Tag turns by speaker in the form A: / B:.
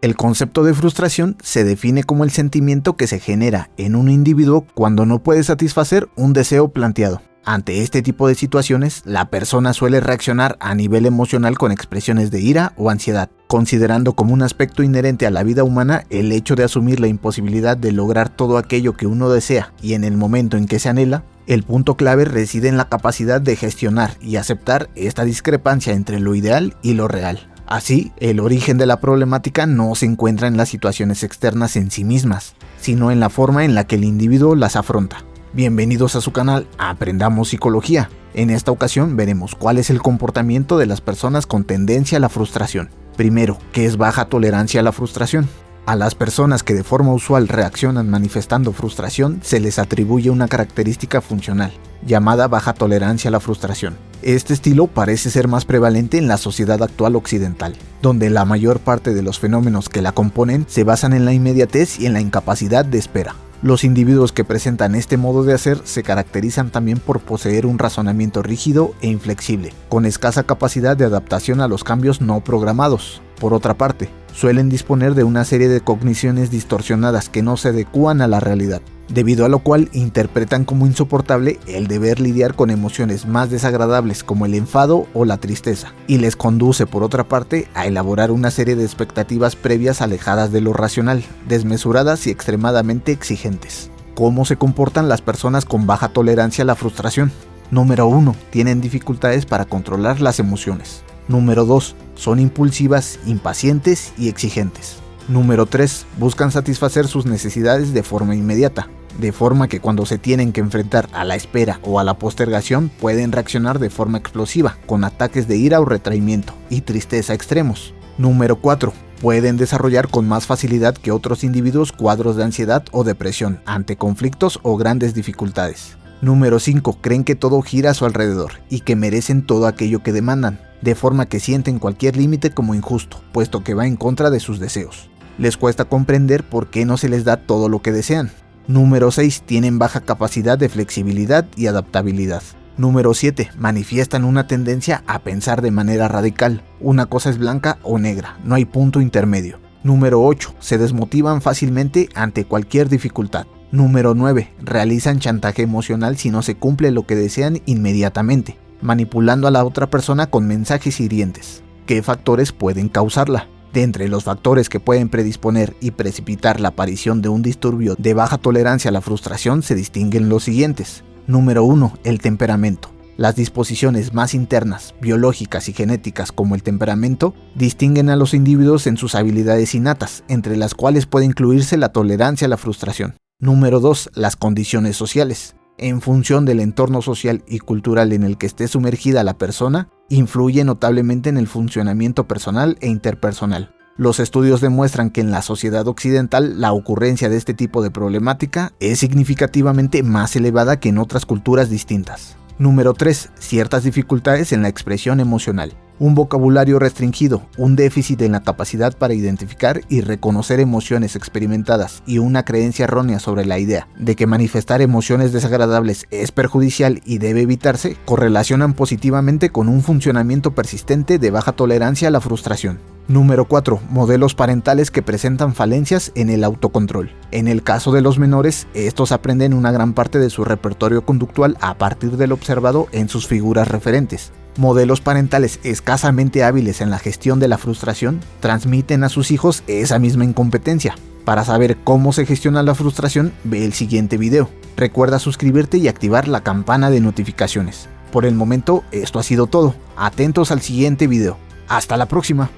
A: El concepto de frustración se define como el sentimiento que se genera en un individuo cuando no puede satisfacer un deseo planteado. Ante este tipo de situaciones, la persona suele reaccionar a nivel emocional con expresiones de ira o ansiedad, considerando como un aspecto inherente a la vida humana el hecho de asumir la imposibilidad de lograr todo aquello que uno desea y en el momento en que se anhela. El punto clave reside en la capacidad de gestionar y aceptar esta discrepancia entre lo ideal y lo real. Así, el origen de la problemática no se encuentra en las situaciones externas en sí mismas, sino en la forma en la que el individuo las afronta. Bienvenidos a su canal Aprendamos Psicología. En esta ocasión veremos cuál es el comportamiento de las personas con tendencia a la frustración. Primero, ¿qué es baja tolerancia a la frustración? A las personas que de forma usual reaccionan manifestando frustración se les atribuye una característica funcional, llamada baja tolerancia a la frustración. Este estilo parece ser más prevalente en la sociedad actual occidental, donde la mayor parte de los fenómenos que la componen se basan en la inmediatez y en la incapacidad de espera. Los individuos que presentan este modo de hacer se caracterizan también por poseer un razonamiento rígido e inflexible, con escasa capacidad de adaptación a los cambios no programados. Por otra parte, suelen disponer de una serie de cogniciones distorsionadas que no se adecúan a la realidad, debido a lo cual interpretan como insoportable el deber lidiar con emociones más desagradables como el enfado o la tristeza, y les conduce por otra parte a elaborar una serie de expectativas previas alejadas de lo racional, desmesuradas y extremadamente exigentes. ¿Cómo se comportan las personas con baja tolerancia a la frustración? Número 1. Tienen dificultades para controlar las emociones. Número 2. Son impulsivas, impacientes y exigentes. Número 3. Buscan satisfacer sus necesidades de forma inmediata, de forma que cuando se tienen que enfrentar a la espera o a la postergación pueden reaccionar de forma explosiva, con ataques de ira o retraimiento y tristeza extremos. Número 4. Pueden desarrollar con más facilidad que otros individuos cuadros de ansiedad o depresión ante conflictos o grandes dificultades. Número 5. Creen que todo gira a su alrededor y que merecen todo aquello que demandan, de forma que sienten cualquier límite como injusto, puesto que va en contra de sus deseos. Les cuesta comprender por qué no se les da todo lo que desean. Número 6. Tienen baja capacidad de flexibilidad y adaptabilidad. Número 7. Manifiestan una tendencia a pensar de manera radical. Una cosa es blanca o negra, no hay punto intermedio. Número 8. Se desmotivan fácilmente ante cualquier dificultad. Número 9. Realizan chantaje emocional si no se cumple lo que desean inmediatamente, manipulando a la otra persona con mensajes hirientes. ¿Qué factores pueden causarla? De entre los factores que pueden predisponer y precipitar la aparición de un disturbio de baja tolerancia a la frustración se distinguen los siguientes. Número 1. El temperamento. Las disposiciones más internas, biológicas y genéticas como el temperamento, distinguen a los individuos en sus habilidades innatas, entre las cuales puede incluirse la tolerancia a la frustración. Número 2. Las condiciones sociales. En función del entorno social y cultural en el que esté sumergida la persona, influye notablemente en el funcionamiento personal e interpersonal. Los estudios demuestran que en la sociedad occidental la ocurrencia de este tipo de problemática es significativamente más elevada que en otras culturas distintas. Número 3. Ciertas dificultades en la expresión emocional. Un vocabulario restringido, un déficit en la capacidad para identificar y reconocer emociones experimentadas y una creencia errónea sobre la idea de que manifestar emociones desagradables es perjudicial y debe evitarse, correlacionan positivamente con un funcionamiento persistente de baja tolerancia a la frustración. Número 4. Modelos parentales que presentan falencias en el autocontrol. En el caso de los menores, estos aprenden una gran parte de su repertorio conductual a partir del observado en sus figuras referentes. Modelos parentales escasamente hábiles en la gestión de la frustración transmiten a sus hijos esa misma incompetencia. Para saber cómo se gestiona la frustración, ve el siguiente video. Recuerda suscribirte y activar la campana de notificaciones. Por el momento, esto ha sido todo. Atentos al siguiente video. ¡Hasta la próxima!